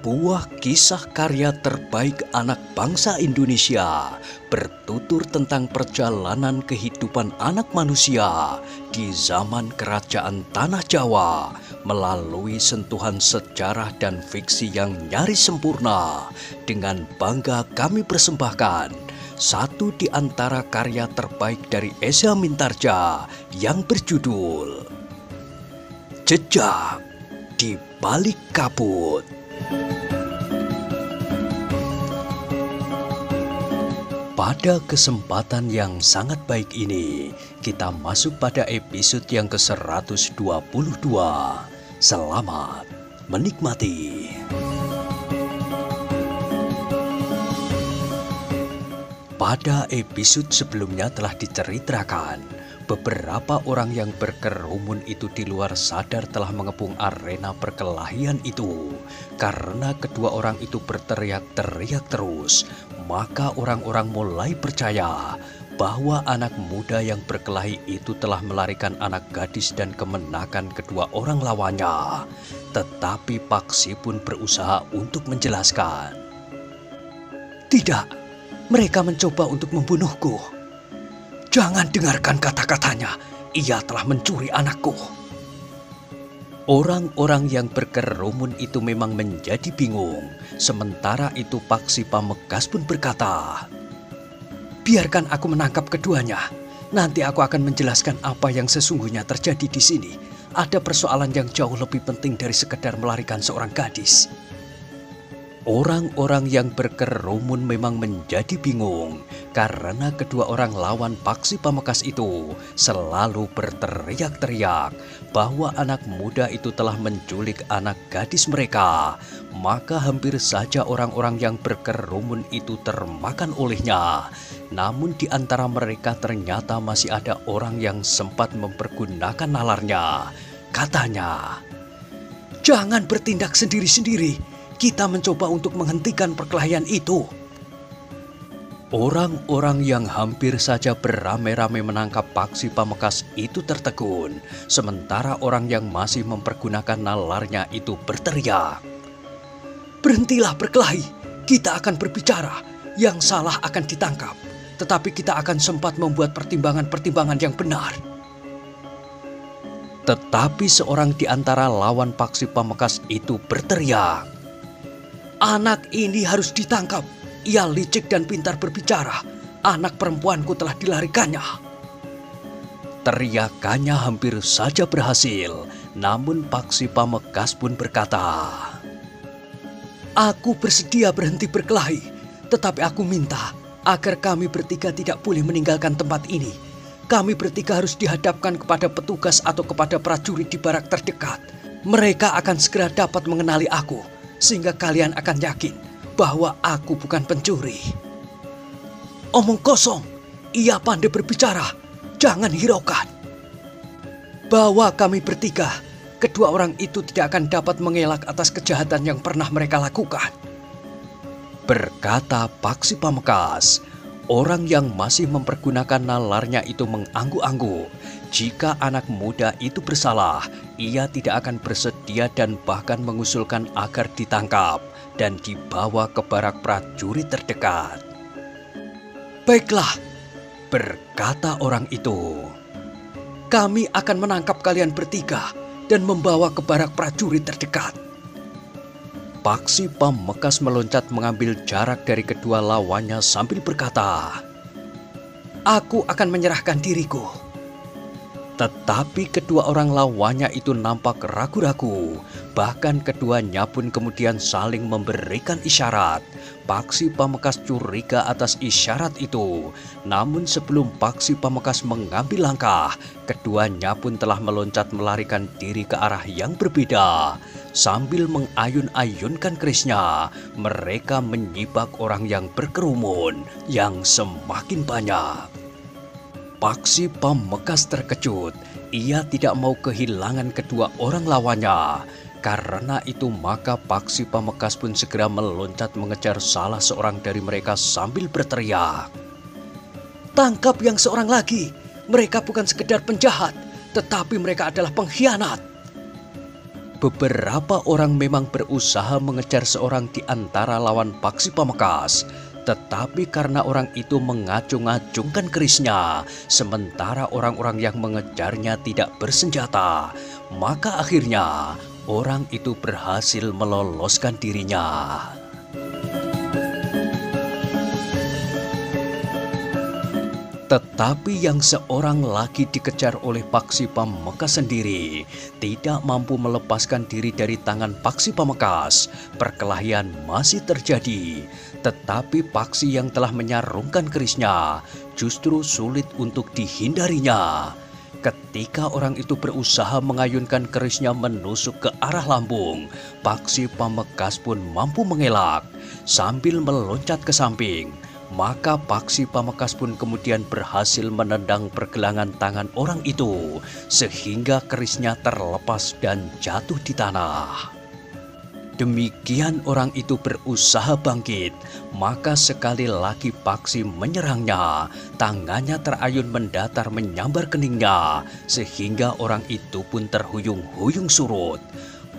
Sebuah kisah karya terbaik anak bangsa Indonesia bertutur tentang perjalanan kehidupan anak manusia di zaman kerajaan Tanah Jawa melalui sentuhan sejarah dan fiksi yang nyaris sempurna. Dengan bangga kami persembahkan satu di antara karya terbaik dari Esa Mintarja yang berjudul Jejak di Balik Kabut. Pada kesempatan yang sangat baik ini, kita masuk pada episode yang ke-122. Selamat menikmati. Pada episode sebelumnya telah diceritakan, beberapa orang yang berkerumun itu di luar sadar telah mengepung arena perkelahian itu. Karena kedua orang itu berteriak-teriak terus, maka orang-orang mulai percaya bahwa anak muda yang berkelahi itu telah melarikan anak gadis dan kemenakan kedua orang lawannya. Tetapi Paksi pun berusaha untuk menjelaskan. Tidak, mereka mencoba untuk membunuhku. Jangan dengarkan kata-katanya, ia telah mencuri anakku. Orang-orang yang berkerumun itu memang menjadi bingung. Sementara itu Paksi Pamekasan pun berkata, biarkan aku menangkap keduanya. Nanti aku akan menjelaskan apa yang sesungguhnya terjadi di sini. Ada persoalan yang jauh lebih penting dari sekedar melarikan seorang gadis. Orang-orang yang berkerumun memang menjadi bingung karena kedua orang lawan Paksi Pamekasan itu selalu berteriak-teriak bahwa anak muda itu telah menculik anak gadis mereka. Maka hampir saja orang-orang yang berkerumun itu termakan olehnya. Namun di antara mereka ternyata masih ada orang yang sempat mempergunakan nalarnya. Katanya, "Jangan bertindak sendiri-sendiri. Kita mencoba untuk menghentikan perkelahian itu." Orang-orang yang hampir saja beramai-ramai menangkap Paksi Pamekasan itu tertegun. Sementara orang yang masih mempergunakan nalarnya itu berteriak, "Berhentilah berkelahi, kita akan berbicara. Yang salah akan ditangkap, tetapi kita akan sempat membuat pertimbangan-pertimbangan yang benar." Tetapi seorang di antara lawan Paksi Pamekasan itu berteriak, "Anak ini harus ditangkap. Ia licik dan pintar berbicara. Anak perempuanku telah dilarikannya." Teriakannya hampir saja berhasil. Namun Paksi Pamekasan pun berkata, "Aku bersedia berhenti berkelahi. Tetapi aku minta agar kami bertiga tidak boleh meninggalkan tempat ini. Kami bertiga harus dihadapkan kepada petugas atau kepada prajurit di barak terdekat. Mereka akan segera dapat mengenali aku, sehingga kalian akan yakin bahwa aku bukan pencuri." "Omong kosong, ia pandai berbicara, jangan hiraukan. Bawa kami bertiga, kedua orang itu tidak akan dapat mengelak atas kejahatan yang pernah mereka lakukan," berkata Paksi Pamekasan. Orang yang masih mempergunakan nalarnya itu mengangguk-angguk. Jika anak muda itu bersalah, ia tidak akan bersedia dan bahkan mengusulkan agar ditangkap dan dibawa ke barak prajurit terdekat. "Baiklah," berkata orang itu, "kami akan menangkap kalian bertiga dan membawa ke barak prajurit terdekat." Paksi Pamekasan meloncat mengambil jarak dari kedua lawannya sambil berkata, "Aku akan menyerahkan diriku." Tetapi kedua orang lawannya itu nampak ragu-ragu. Bahkan keduanya pun kemudian saling memberikan isyarat. Paksi Pamekasan curiga atas isyarat itu. Namun sebelum Paksi Pamekasan mengambil langkah, keduanya pun telah meloncat melarikan diri ke arah yang berbeda. Sambil mengayun-ayunkan kerisnya, mereka menyibak orang yang berkerumun yang semakin banyak. Paksi Pamekasan terkejut. Ia tidak mau kehilangan kedua orang lawannya. Karena itu maka Paksi Pamekasan pun segera meloncat mengejar salah seorang dari mereka sambil berteriak, "Tangkap yang seorang lagi. Mereka bukan sekedar penjahat, tetapi mereka adalah pengkhianat." Beberapa orang memang berusaha mengejar seorang di antara lawan Paksi Pamekasan, tetapi karena orang itu mengacung-acungkan kerisnya, sementara orang-orang yang mengejarnya tidak bersenjata, maka akhirnya orang itu berhasil meloloskan dirinya. Tetapi yang seorang lagi dikejar oleh Paksi Pamekasan sendiri tidak mampu melepaskan diri dari tangan Paksi Pamekasan. Perkelahian masih terjadi, tetapi Paksi yang telah menyarungkan kerisnya justru sulit untuk dihindarinya. Ketika orang itu berusaha mengayunkan kerisnya menusuk ke arah lambung, Paksi Pamekasan pun mampu mengelak sambil meloncat ke samping. Maka Paksi Pamekasan pun kemudian berhasil menendang pergelangan tangan orang itu sehingga kerisnya terlepas dan jatuh di tanah. Demikian orang itu berusaha bangkit, maka sekali lagi Paksi menyerangnya. Tangannya terayun mendatar menyambar keningnya sehingga orang itu pun terhuyung-huyung surut.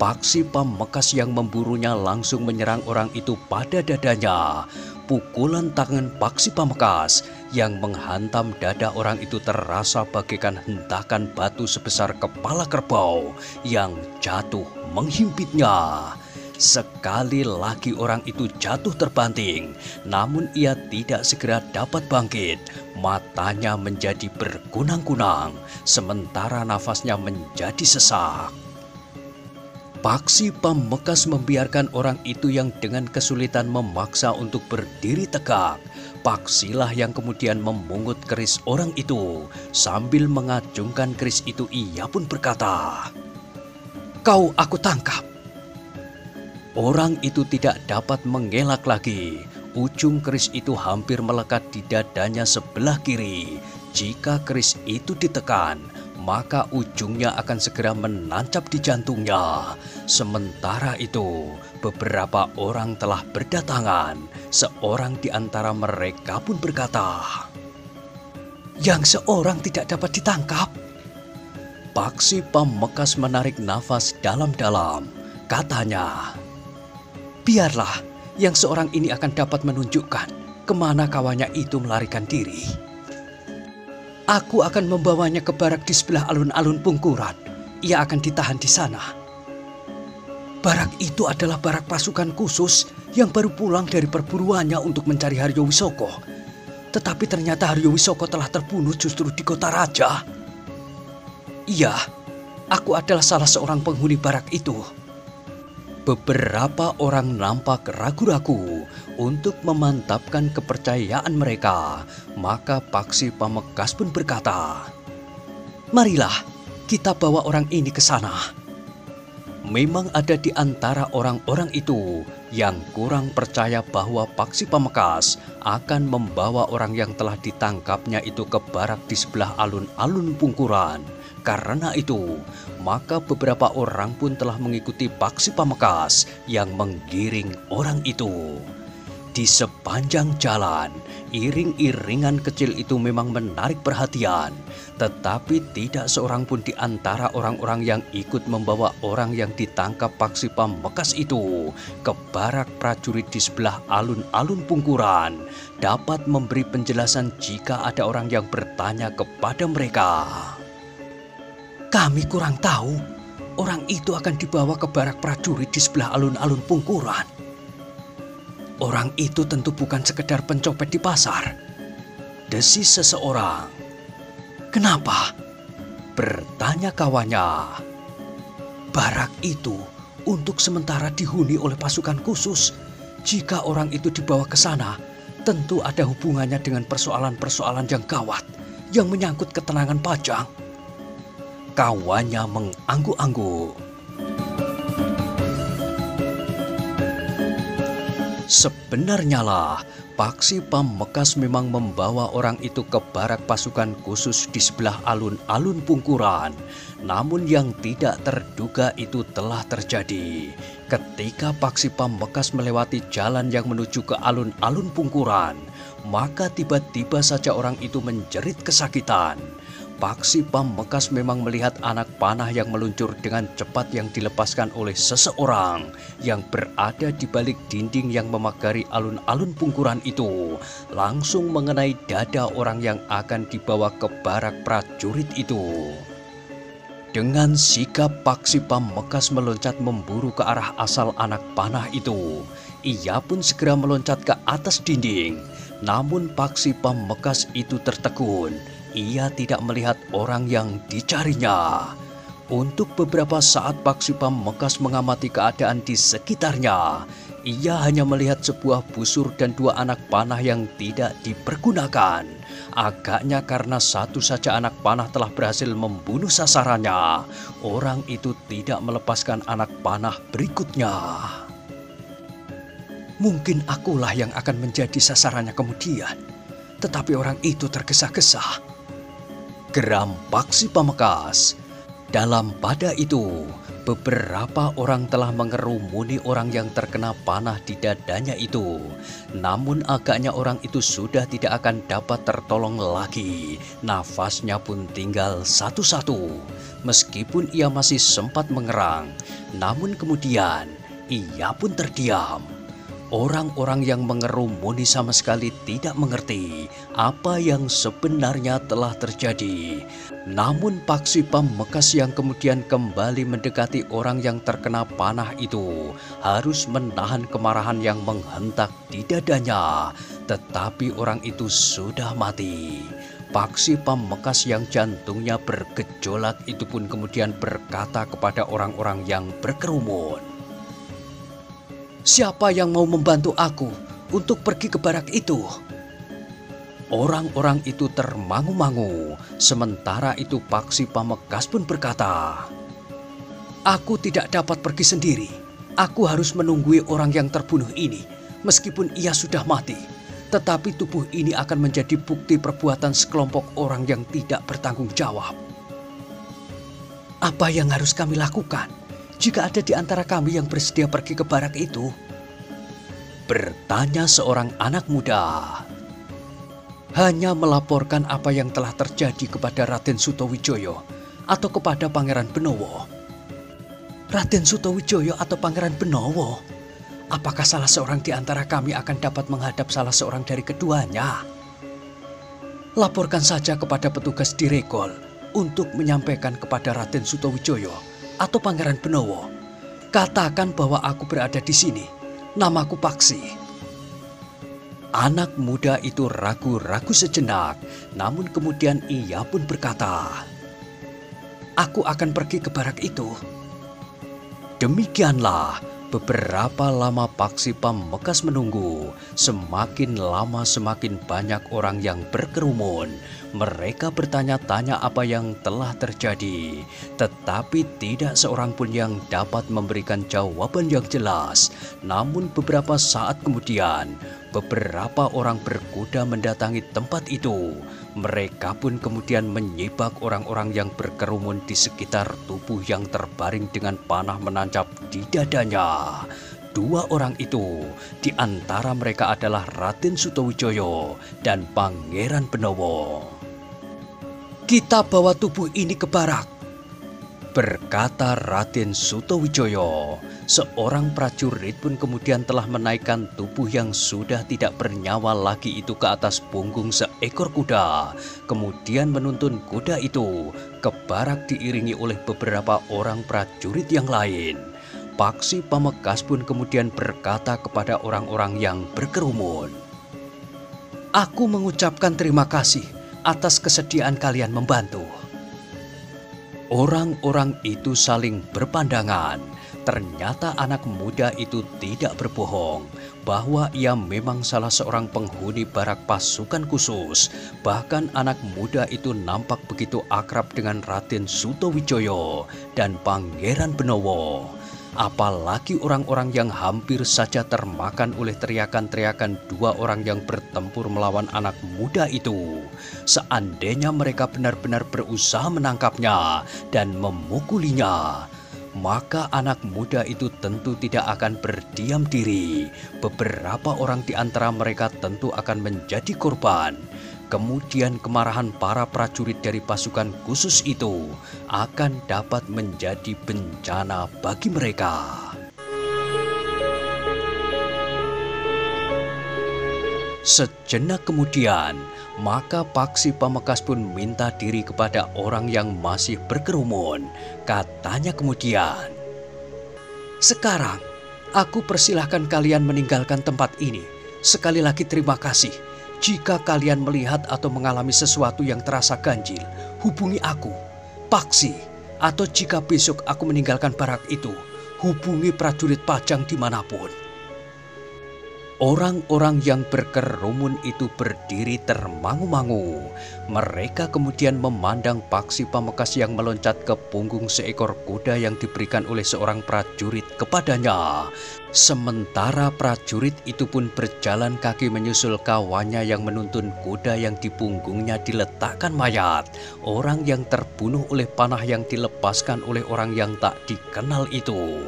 Paksi Pamekasan yang memburunya langsung menyerang orang itu pada dadanya. Pukulan tangan Paksi Pamekasan yang menghantam dada orang itu terasa bagaikan hentakan batu sebesar kepala kerbau yang jatuh menghimpitnya. Sekali lagi orang itu jatuh terbanting, namun ia tidak segera dapat bangkit. Matanya menjadi berkunang-kunang, sementara nafasnya menjadi sesak. Paksi Pamekasan membiarkan orang itu yang dengan kesulitan memaksa untuk berdiri tegak. Paksilah yang kemudian memungut keris orang itu. Sambil mengacungkan keris itu ia pun berkata, "Kau aku tangkap." Orang itu tidak dapat mengelak lagi. Ujung keris itu hampir melekat di dadanya sebelah kiri. Jika keris itu ditekan, maka ujungnya akan segera menancap di jantungnya. Sementara itu, beberapa orang telah berdatangan. Seorang di antara mereka pun berkata, "Yang seorang tidak dapat ditangkap." Paksi Pamekasan menarik nafas dalam-dalam. Katanya, "Biarlah, yang seorang ini akan dapat menunjukkan kemana kawannya itu melarikan diri. Aku akan membawanya ke barak di sebelah alun-alun Pungkuran. Ia akan ditahan di sana. Barak itu adalah barak pasukan khusus yang baru pulang dari perburuannya untuk mencari Haryo Wisoko. Tetapi ternyata Haryo Wisoko telah terbunuh justru di kota raja. Iya, aku adalah salah seorang penghuni barak itu." Beberapa orang nampak ragu-ragu untuk memantapkan kepercayaan mereka. Maka Paksi Pamekasan pun berkata, "Marilah kita bawa orang ini ke sana." Memang ada di antara orang-orang itu yang kurang percaya bahwa Paksi Pamekasan akan membawa orang yang telah ditangkapnya itu ke barak di sebelah alun-alun Pungkuran. Karena itu, maka beberapa orang pun telah mengikuti Paksi Pamekasan yang menggiring orang itu. Di sepanjang jalan, iring-iringan kecil itu memang menarik perhatian. Tetapi tidak seorang pun di antara orang-orang yang ikut membawa orang yang ditangkap Paksi Pamekasan itu ke barak prajurit di sebelah alun-alun Pungkuran dapat memberi penjelasan jika ada orang yang bertanya kepada mereka. "Kami kurang tahu, orang itu akan dibawa ke barak prajurit di sebelah alun-alun Pungkuran. Orang itu tentu bukan sekedar pencopet di pasar," desis seseorang. "Kenapa?" bertanya kawannya. "Barak itu untuk sementara dihuni oleh pasukan khusus. Jika orang itu dibawa ke sana, tentu ada hubungannya dengan persoalan-persoalan yang gawat yang menyangkut ketenangan Pajang." Kawannya mengangguk-angguk. Sebenarnya lah, Paksi Pamekasan memang membawa orang itu ke barak pasukan khusus di sebelah alun-alun Pungkuran. Namun yang tidak terduga itu telah terjadi. Ketika Paksi Pamekasan melewati jalan yang menuju ke alun-alun Pungkuran, maka tiba-tiba saja orang itu menjerit kesakitan. Paksi Pamekasan memang melihat anak panah yang meluncur dengan cepat yang dilepaskan oleh seseorang yang berada di balik dinding yang memagari alun-alun Pungkuran itu, langsung mengenai dada orang yang akan dibawa ke barak prajurit itu. Dengan sigap Paksi Pamekasan meloncat memburu ke arah asal anak panah itu. Ia pun segera meloncat ke atas dinding. Namun Paksi Pamekasan itu tertegun. Ia tidak melihat orang yang dicarinya. Untuk beberapa saat Paksi Pamekasan mengamati keadaan di sekitarnya. Ia hanya melihat sebuah busur dan dua anak panah yang tidak dipergunakan. Agaknya karena satu saja anak panah telah berhasil membunuh sasarannya. Orang itu tidak melepaskan anak panah berikutnya. Mungkin akulah yang akan menjadi sasarannya kemudian. Tetapi orang itu tergesa-gesa. Geram Paksi Pamekasan. Dalam pada itu, beberapa orang telah mengerumuni orang yang terkena panah di dadanya itu. Namun agaknya orang itu sudah tidak akan dapat tertolong lagi. Nafasnya pun tinggal satu-satu. Meskipun ia masih sempat mengerang, namun kemudian ia pun terdiam. Orang-orang yang mengerumuni sama sekali tidak mengerti apa yang sebenarnya telah terjadi. Namun Paksi Pamekasan yang kemudian kembali mendekati orang yang terkena panah itu harus menahan kemarahan yang menghentak di dadanya. Tetapi orang itu sudah mati. Paksi Pamekasan yang jantungnya bergejolak itu pun kemudian berkata kepada orang-orang yang berkerumun, "Siapa yang mau membantu aku untuk pergi ke barak itu?" Orang-orang itu termangu-mangu. Sementara itu Paksi Pamekasan pun berkata, "Aku tidak dapat pergi sendiri. Aku harus menunggui orang yang terbunuh ini. Meskipun ia sudah mati, tetapi tubuh ini akan menjadi bukti perbuatan sekelompok orang yang tidak bertanggung jawab. Apa yang harus kami lakukan jika ada di antara kami yang bersedia pergi ke barak itu?" Bertanya seorang anak muda. "Hanya melaporkan apa yang telah terjadi kepada Raden Sutawijoyo atau kepada Pangeran Benowo." "Raden Sutawijoyo atau Pangeran Benowo? Apakah salah seorang di antara kami akan dapat menghadap salah seorang dari keduanya? Laporkan saja kepada petugas di Regol untuk menyampaikan kepada Raden Sutawijoyo atau Pangeran Benowo. Katakan bahwa aku berada di sini. Namaku Paksi." Anak muda itu ragu-ragu sejenak, namun kemudian ia pun berkata, "Aku akan pergi ke barak itu." Demikianlah beberapa lama Paksi Pamekasan menunggu. Semakin lama semakin banyak orang yang berkerumun. Mereka bertanya-tanya apa yang telah terjadi, tetapi tidak seorang pun yang dapat memberikan jawaban yang jelas. Namun beberapa saat kemudian, beberapa orang berkuda mendatangi tempat itu. Mereka pun kemudian menyibak orang-orang yang berkerumun di sekitar tubuh yang terbaring dengan panah menancap di dadanya. Dua orang itu, di antara mereka adalah Raden Sutawijoyo dan Pangeran Benowo. "Kita bawa tubuh ini ke barak," berkata Raden Sutawijoyo. Seorang prajurit pun kemudian telah menaikkan tubuh yang sudah tidak bernyawa lagi itu ke atas punggung seekor kuda. Kemudian menuntun kuda itu ke barak diiringi oleh beberapa orang prajurit yang lain. Paksi Pamekasan pun kemudian berkata kepada orang-orang yang berkerumun, "Aku mengucapkan terima kasih atas kesediaan kalian membantu." Orang-orang itu saling berpandangan. Ternyata anak muda itu tidak berbohong bahwa ia memang salah seorang penghuni barak pasukan khusus. Bahkan anak muda itu nampak begitu akrab dengan Raden Sutawijoyo dan Pangeran Benowo. Apalagi orang-orang yang hampir saja termakan oleh teriakan-teriakan dua orang yang bertempur melawan anak muda itu. Seandainya mereka benar-benar berusaha menangkapnya dan memukulinya, maka anak muda itu tentu tidak akan berdiam diri. Beberapa orang di antara mereka tentu akan menjadi korban. kemudian kemarahan para prajurit dari pasukan khusus itu akan dapat menjadi bencana bagi mereka. Sejenak kemudian, maka Paksi Pamekasan pun minta diri kepada orang yang masih berkerumun. Katanya kemudian, "Sekarang, aku persilahkan kalian meninggalkan tempat ini. Sekali lagi terima kasih. Jika kalian melihat atau mengalami sesuatu yang terasa ganjil, hubungi aku, Paksi. Atau jika besok aku meninggalkan barak itu, hubungi prajurit Pajang dimanapun." Orang-orang yang berkerumun itu berdiri termangu-mangu. Mereka kemudian memandang Paksi Pamekasan yang meloncat ke punggung seekor kuda yang diberikan oleh seorang prajurit kepadanya. Sementara prajurit itu pun berjalan kaki menyusul kawannya yang menuntun kuda yang di punggungnya diletakkan mayat. Orang yang terbunuh oleh panah yang dilepaskan oleh orang yang tak dikenal itu.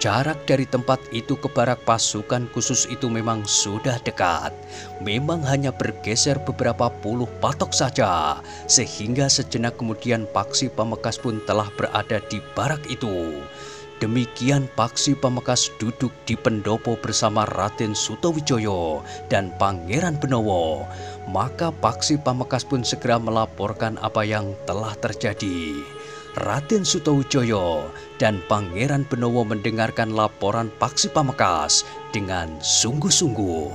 Jarak dari tempat itu ke barak pasukan khusus itu memang sudah dekat. Memang hanya bergeser beberapa puluh patok saja. Sehingga sejenak kemudian Paksi Pamekasan pun telah berada di barak itu. Demikian Paksi Pamekasan duduk di pendopo bersama Raden Sutawijaya dan Pangeran Benowo. Maka Paksi Pamekasan pun segera melaporkan apa yang telah terjadi. Raden Sutawijaya dan Pangeran Benowo mendengarkan laporan Paksi Pamekasan dengan sungguh-sungguh.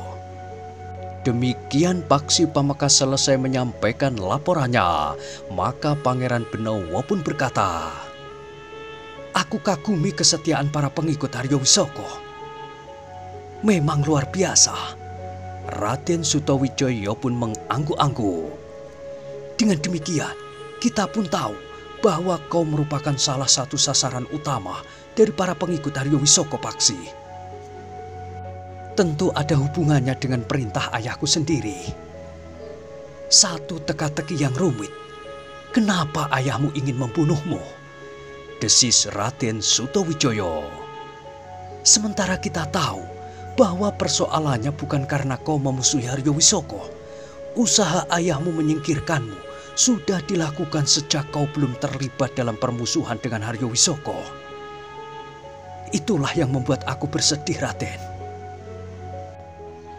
Demikian Paksi Pamekasan selesai menyampaikan laporannya, maka Pangeran Benowo pun berkata, "Aku kagumi kesetiaan para pengikut Haryo Wisoko. Memang luar biasa." Raden Sutawijaya pun mengangguk-angguk. "Dengan demikian, kita pun tahu bahwa kau merupakan salah satu sasaran utama dari para pengikut Haryo Wisoko, Paksi. Tentu ada hubungannya dengan perintah ayahku sendiri. Satu teka-teki yang rumit. Kenapa ayahmu ingin membunuhmu?" desis Raden Sutawijaya. "Sementara kita tahu bahwa persoalannya bukan karena kau memusuhi Haryo Wisoko. Usaha ayahmu menyingkirkanmu sudah dilakukan sejak kau belum terlibat dalam permusuhan dengan Haryo Wisoko. Itulah yang membuat aku bersedih, Raden."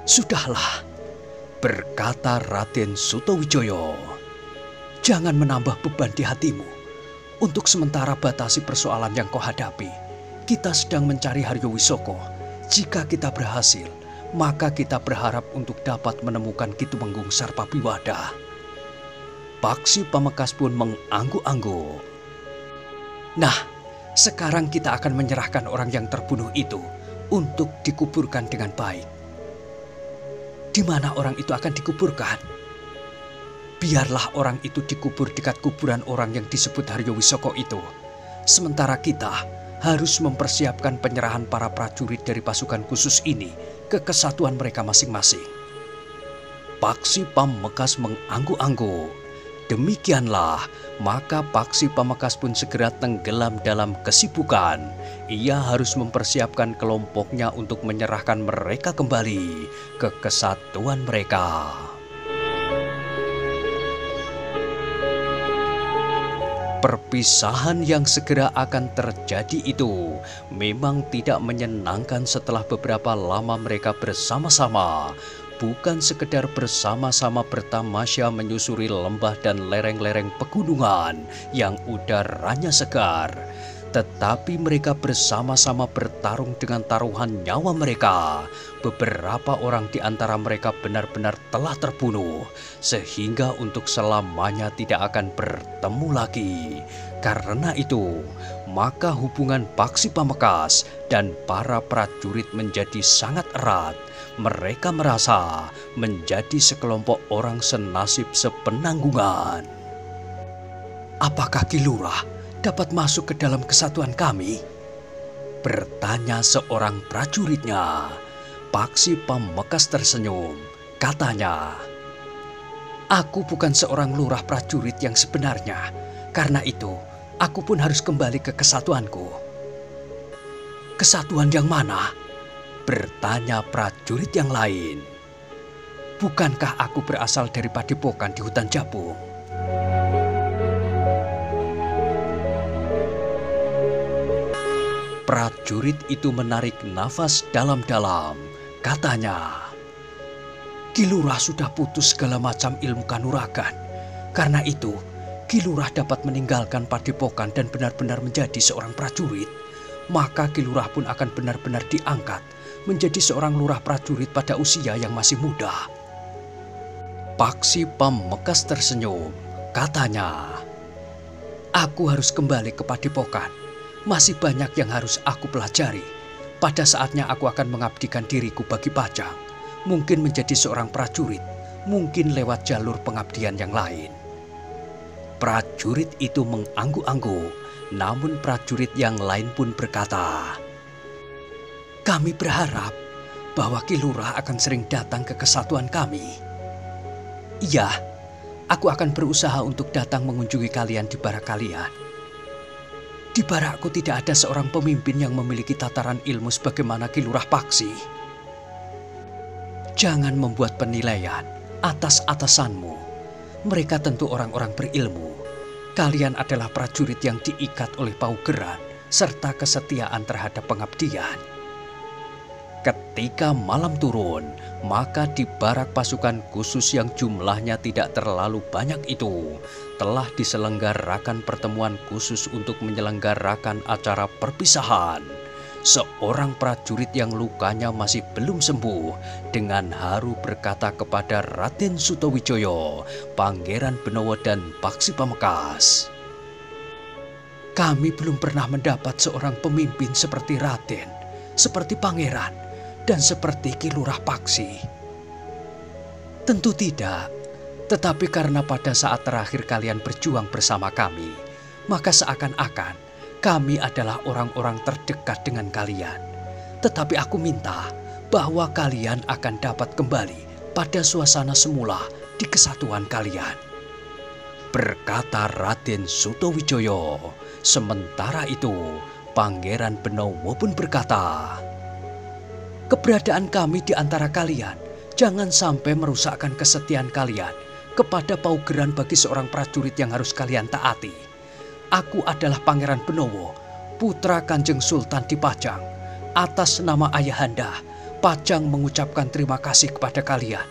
"Sudahlah," berkata Raden Sutawijaya. "Jangan menambah beban di hatimu. Untuk sementara batasi persoalan yang kau hadapi. Kita sedang mencari Haryo Wisoko. Jika kita berhasil, maka kita berharap untuk dapat menemukan Ki Tumenggung Sarpabiwada." Paksi Pamekasan pun mengangguk-angguk. "Nah, sekarang kita akan menyerahkan orang yang terbunuh itu untuk dikuburkan dengan baik." "Di mana orang itu akan dikuburkan?" "Biarlah orang itu dikubur dekat kuburan orang yang disebut Haryo Wisoko itu. Sementara kita harus mempersiapkan penyerahan para prajurit dari pasukan khusus ini ke kesatuan mereka masing-masing." Paksi Pamekasan mengangguk-angguk. Demikianlah, maka Paksi Pamekasan pun segera tenggelam dalam kesibukan. Ia harus mempersiapkan kelompoknya untuk menyerahkan mereka kembali ke kesatuan mereka. Perpisahan yang segera akan terjadi itu memang tidak menyenangkan setelah beberapa lama mereka bersama-sama. Bukan sekedar bersama-sama bertamasya menyusuri lembah dan lereng-lereng pegunungan yang udaranya segar, tetapi mereka bersama-sama bertarung dengan taruhan nyawa mereka. Beberapa orang di antara mereka benar-benar telah terbunuh, sehingga untuk selamanya tidak akan bertemu lagi. Karena itu, maka hubungan Paksi Pamekasan dan para prajurit menjadi sangat erat. Mereka merasa menjadi sekelompok orang senasib sepenanggungan. "Apakah Ki Lurah dapat masuk ke dalam kesatuan kami?" bertanya seorang prajuritnya. Paksi Pamekasan tersenyum. Katanya, "Aku bukan seorang lurah prajurit yang sebenarnya. Karena itu, aku pun harus kembali ke kesatuanku." "Kesatuan yang mana?" bertanya prajurit yang lain. Bukankah aku berasal dari padepokan di hutan Japung? Prajurit itu menarik nafas dalam-dalam. Katanya, Ki Lurah sudah putus segala macam ilmu kanuragan. Karena itu, Ki Lurah dapat meninggalkan padepokan dan benar-benar menjadi seorang prajurit. Maka Ki Lurah pun akan benar-benar diangkat menjadi seorang lurah prajurit pada usia yang masih muda. Paksi Pamekasan tersenyum. Katanya, aku harus kembali ke padepokan. Masih banyak yang harus aku pelajari. Pada saatnya aku akan mengabdikan diriku bagi Pajang. Mungkin menjadi seorang prajurit, mungkin lewat jalur pengabdian yang lain. Prajurit itu mengangguk-angguk, namun prajurit yang lain pun berkata, kami berharap bahwa Ki Lurah akan sering datang ke kesatuan kami. Iya, aku akan berusaha untuk datang mengunjungi kalian di barak kalian. Di barakku tidak ada seorang pemimpin yang memiliki tataran ilmu sebagaimana Ki Lurah Paksi. Jangan membuat penilaian atas atasanmu. Mereka tentu orang-orang berilmu. Kalian adalah prajurit yang diikat oleh paugeran serta kesetiaan terhadap pengabdian. Ketika malam turun, maka di barak pasukan khusus yang jumlahnya tidak terlalu banyak itu, telah diselenggarakan pertemuan khusus untuk menyelenggarakan acara perpisahan. Seorang prajurit yang lukanya masih belum sembuh dengan haru berkata kepada Raden Sutawijaya, Pangeran Benowo dan Paksi Pamekasan, kami belum pernah mendapat seorang pemimpin seperti Raden, seperti Pangeran, dan seperti Ki Lurah Paksi. Tentu tidak, tetapi karena pada saat terakhir kalian berjuang bersama kami, maka seakan-akan kami adalah orang-orang terdekat dengan kalian. Tetapi aku minta bahwa kalian akan dapat kembali pada suasana semula di kesatuan kalian, berkata Raden Sutawijaya. Sementara itu, Pangeran Benowo pun berkata, keberadaan kami di antara kalian jangan sampai merusakkan kesetiaan kalian kepada paugeran bagi seorang prajurit yang harus kalian taati. Aku adalah Pangeran Benowo, putra Kanjeng Sultan di Pajang. Atas nama Ayahanda, Pajang mengucapkan terima kasih kepada kalian.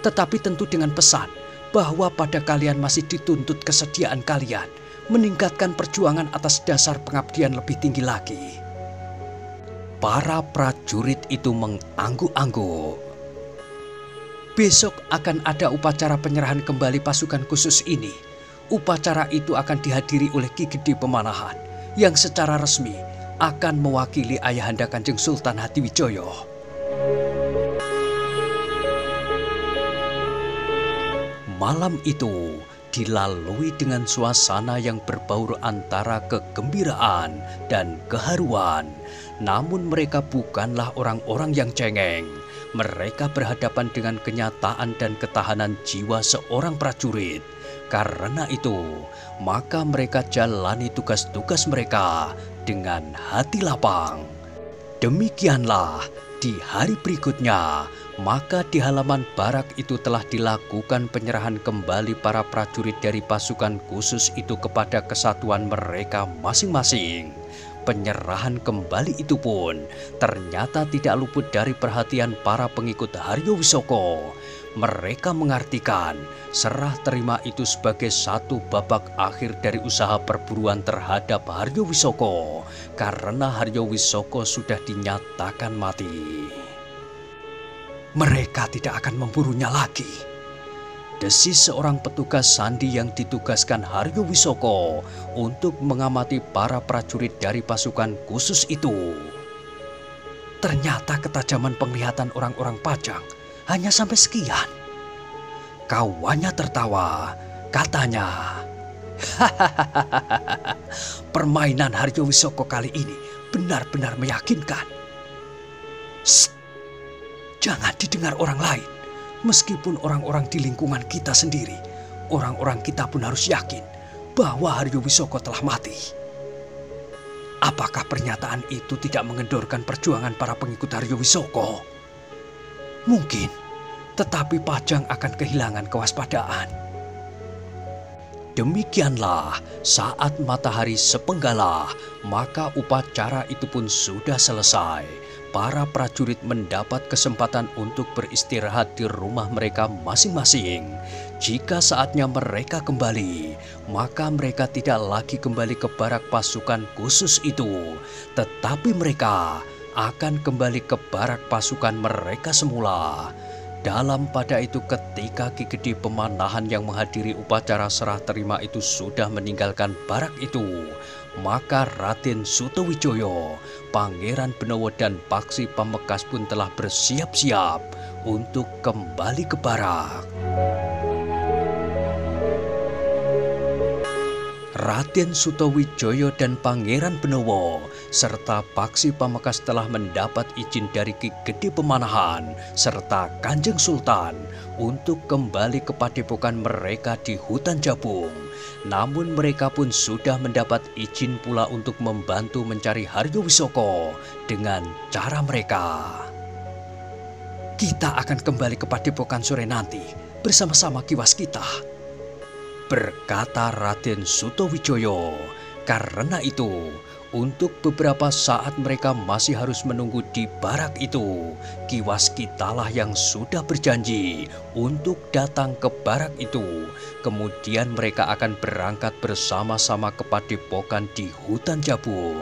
Tetapi tentu dengan pesan bahwa pada kalian masih dituntut kesediaan kalian meningkatkan perjuangan atas dasar pengabdian lebih tinggi lagi. Para prajurit itu mengangguk-angguk. Besok akan ada upacara penyerahan kembali pasukan khusus ini. Upacara itu akan dihadiri oleh Ki Gede Pemanahan yang secara resmi akan mewakili Ayahanda Kanjeng Sultan Hadiwijaya. Malam itu dilalui dengan suasana yang berbaur antara kegembiraan dan keharuan. Namun mereka bukanlah orang-orang yang cengeng. Mereka berhadapan dengan kenyataan dan ketahanan jiwa seorang prajurit. Karena itu, maka mereka jalani tugas-tugas mereka dengan hati lapang. Demikianlah di hari berikutnya, maka di halaman barak itu telah dilakukan penyerahan kembali para prajurit dari pasukan khusus itu kepada kesatuan mereka masing-masing. Penyerahan kembali itu pun ternyata tidak luput dari perhatian para pengikut Haryo Wisoko. Mereka mengartikan serah terima itu sebagai satu babak akhir dari usaha perburuan terhadap Haryo Wisoko, karena Haryo Wisoko sudah dinyatakan mati. Mereka tidak akan memburunya lagi, desis seorang petugas sandi yang ditugaskan Haryo Wisoko untuk mengamati para prajurit dari pasukan khusus itu. Ternyata ketajaman penglihatan orang-orang Pajang hanya sampai sekian. Kawannya tertawa, katanya, hahaha, permainan Haryo Wisoko kali ini benar-benar meyakinkan. Shh, jangan didengar orang lain. Meskipun orang-orang di lingkungan kita sendiri, orang-orang kita pun harus yakin bahwa Haryo Wisoko telah mati. Apakah pernyataan itu tidak mengendorkan perjuangan para pengikut Haryo Wisoko? Mungkin, tetapi Pajang akan kehilangan kewaspadaan. Demikianlah saat matahari sepenggalah, maka upacara itu pun sudah selesai. Para prajurit mendapat kesempatan untuk beristirahat di rumah mereka masing-masing. Jika saatnya mereka kembali, maka mereka tidak lagi kembali ke barak pasukan khusus itu, tetapi mereka akan kembali ke barak pasukan mereka semula. Dalam pada itu ketika Ki Gede Pemanahan yang menghadiri upacara serah terima itu sudah meninggalkan barak itu, maka Raden Sutawijaya, Pangeran Benowo dan Paksi Pamekasan pun telah bersiap-siap untuk kembali ke barak. Raden Sutawijaya dan Pangeran Benowo serta Paksi Pamekasan telah mendapat izin dari Ki Gede Pemanahan serta Kanjeng Sultan untuk kembali ke padepokan mereka di hutan Jabung. Namun mereka pun sudah mendapat izin pula untuk membantu mencari Haryo Wisoko dengan cara mereka. Kita akan kembali ke padepokan sore nanti bersama-sama Ki Waskita, berkata Raden Sutawijaya. Karena itu, untuk beberapa saat mereka masih harus menunggu di barak itu. Ki Waskitalah yang sudah berjanji untuk datang ke barak itu. Kemudian mereka akan berangkat bersama-sama ke padepokan di hutan Jabung.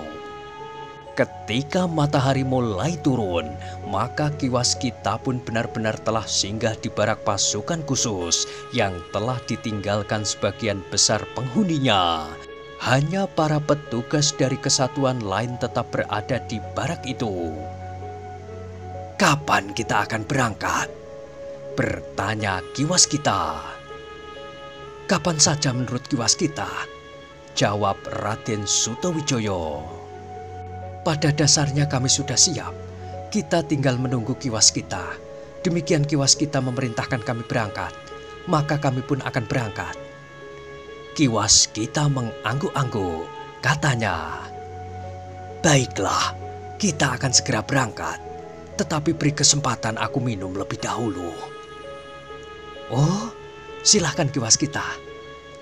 Ketika matahari mulai turun, maka Ki Waskita pun benar-benar telah singgah di barak pasukan khusus yang telah ditinggalkan sebagian besar penghuninya. Hanya para petugas dari kesatuan lain tetap berada di barak itu. "Kapan kita akan berangkat?" bertanya Ki Waskita. "Kapan saja menurut Ki Waskita?" jawab Raden Sutawijaya. "Pada dasarnya kami sudah siap. Kita tinggal menunggu Ki Waskita. Demikian Ki Waskita memerintahkan kami berangkat, maka kami pun akan berangkat." Ki Waskita mengangguk-angguk. Katanya, "Baiklah, kita akan segera berangkat. Tetapi beri kesempatan aku minum lebih dahulu." "Oh, silahkan Ki Waskita,"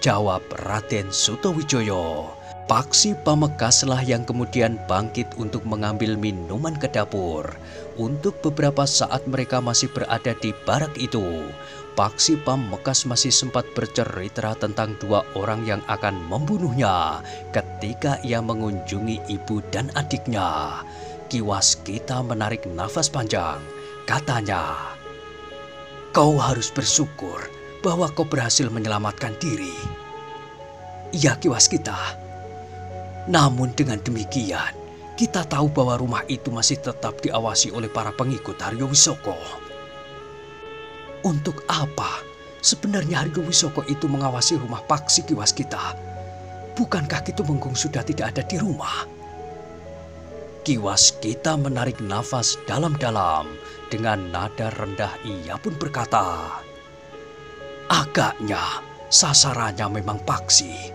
jawab Raden Sutawijaya. Paksi Pamekaslah yang kemudian bangkit untuk mengambil minuman ke dapur. Untuk beberapa saat mereka masih berada di barak itu, Paksi Pamekas masih sempat bercerita tentang dua orang yang akan membunuhnya ketika ia mengunjungi ibu dan adiknya. Ki Waskita menarik nafas panjang. Katanya, "Kau harus bersyukur bahwa kau berhasil menyelamatkan diri." "Iya Ki Waskita. Namun dengan demikian, kita tahu bahwa rumah itu masih tetap diawasi oleh para pengikut Haryo Wisoko." "Untuk apa sebenarnya Haryo Wisoko itu mengawasi rumah Paksi Ki Waskita? Bukankah Ki Tumenggung sudah tidak ada di rumah?" Ki Waskita menarik nafas dalam-dalam. Dengan nada rendah ia pun berkata, "Agaknya sasarannya memang Paksi."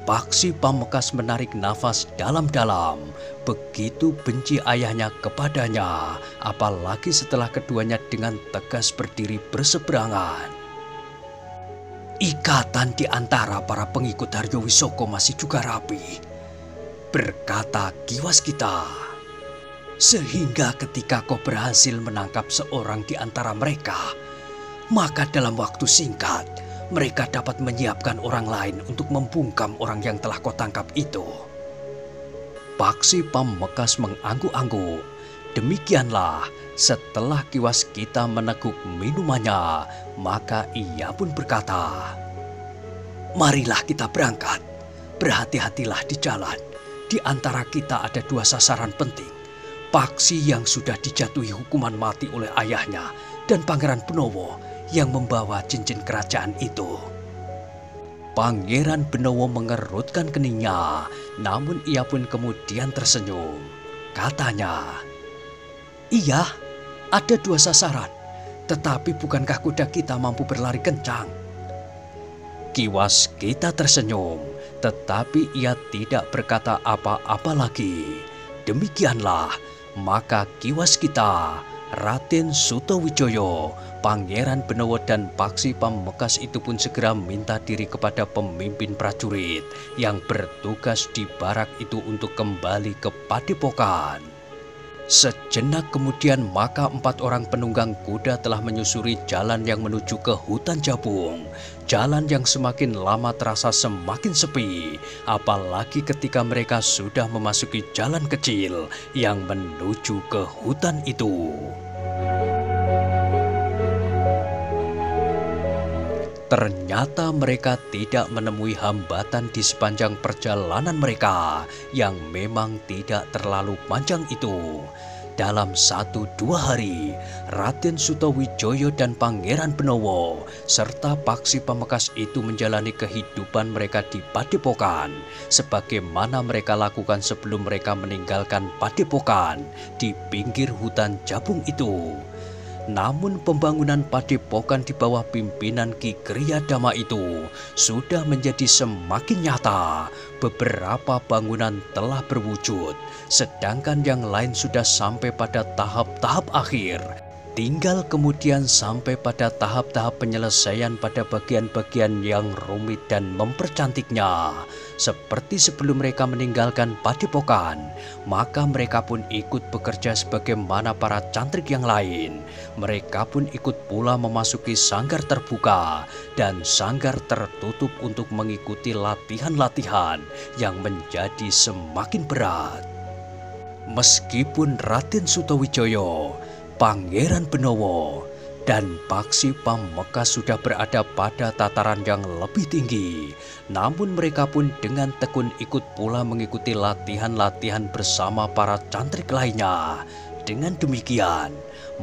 Paksi Pamekas menarik nafas dalam-dalam. Begitu benci ayahnya kepadanya, apalagi setelah keduanya dengan tegas berdiri berseberangan. "Ikatan di antara para pengikut Haryo Wisoko masih juga rapi," berkata Ki Waskita. "Sehingga ketika kau berhasil menangkap seorang di antara mereka, maka dalam waktu singkat mereka dapat menyiapkan orang lain untuk membungkam orang yang telah kau tangkap itu." Paksi Pamekas mengangguk-angguk. Demikianlah setelah Ki Waskita meneguk minumannya, maka ia pun berkata, "Marilah kita berangkat. Berhati-hatilah di jalan. Di antara kita ada dua sasaran penting. Paksi yang sudah dijatuhi hukuman mati oleh ayahnya dan Pangeran Benowo yang membawa cincin kerajaan itu." Pangeran Benowo mengerutkan keningnya, namun ia pun kemudian tersenyum. Katanya, "Iya, ada dua sasaran, tetapi bukankah kuda kita mampu berlari kencang?" Ki Waskita tersenyum, tetapi ia tidak berkata apa-apa lagi. Demikianlah, maka Ki Waskita, Raden Sutawijaya, Pangeran Benowo dan Paksi Pamekasan itu pun segera minta diri kepada pemimpin prajurit yang bertugas di barak itu untuk kembali ke padepokan. Sejenak kemudian maka 4 orang penunggang kuda telah menyusuri jalan yang menuju ke hutan Jabung. Jalan yang semakin lama terasa semakin sepi, apalagi ketika mereka sudah memasuki jalan kecil yang menuju ke hutan itu. Ternyata mereka tidak menemui hambatan di sepanjang perjalanan mereka yang memang tidak terlalu panjang itu. Dalam 1-2 hari, Raden Sutawijaya dan Pangeran Benowo serta Paksi Pamekasan itu menjalani kehidupan mereka di padepokan sebagaimana mereka lakukan sebelum mereka meninggalkan padepokan di pinggir hutan Jabung itu. Namun pembangunan padepokan di bawah pimpinan Ki Griyadama itu sudah menjadi semakin nyata. Beberapa bangunan telah berwujud, sedangkan yang lain sudah sampai pada tahap-tahap akhir. Tinggal kemudian sampai pada tahap-tahap penyelesaian pada bagian-bagian yang rumit dan mempercantiknya. Seperti sebelum mereka meninggalkan padepokan, maka mereka pun ikut bekerja sebagaimana para cantrik yang lain. Mereka pun ikut pula memasuki sanggar terbuka dan sanggar tertutup untuk mengikuti latihan-latihan yang menjadi semakin berat. Meskipun Raden Sutawijaya, Pangeran Benowo, dan Paksi Pamekasan sudah berada pada tataran yang lebih tinggi, namun mereka pun dengan tekun ikut pula mengikuti latihan-latihan bersama para cantrik lainnya. Dengan demikian,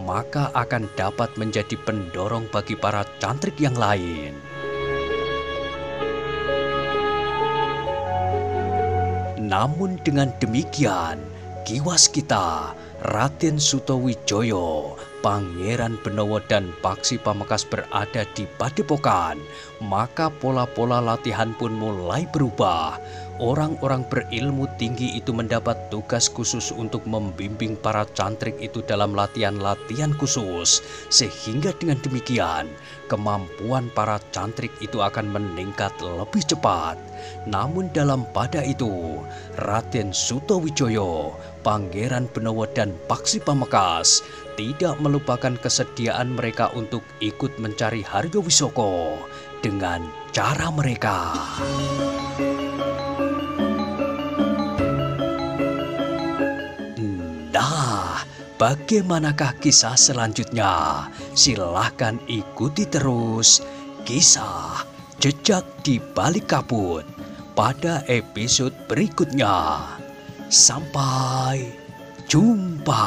maka akan dapat menjadi pendorong bagi para cantrik yang lain. Namun dengan demikian, kiwas kita, Raden Sutawijaya, Pangeran Benowo dan Paksi Pamekasan berada di padepokan, maka pola-pola latihan pun mulai berubah. Orang-orang berilmu tinggi itu mendapat tugas khusus untuk membimbing para cantrik itu dalam latihan-latihan khusus, sehingga dengan demikian kemampuan para cantrik itu akan meningkat lebih cepat. Namun dalam pada itu, Raden Sutawijaya, Pangeran Benowo dan Paksi Pamekasan tidak melupakan kesediaan mereka untuk ikut mencari Haryo Wisoko dengan cara mereka. Nah, bagaimanakah kisah selanjutnya? Silahkan ikuti terus kisah Jejak di Balik Kabut pada episode berikutnya. Sampai jumpa.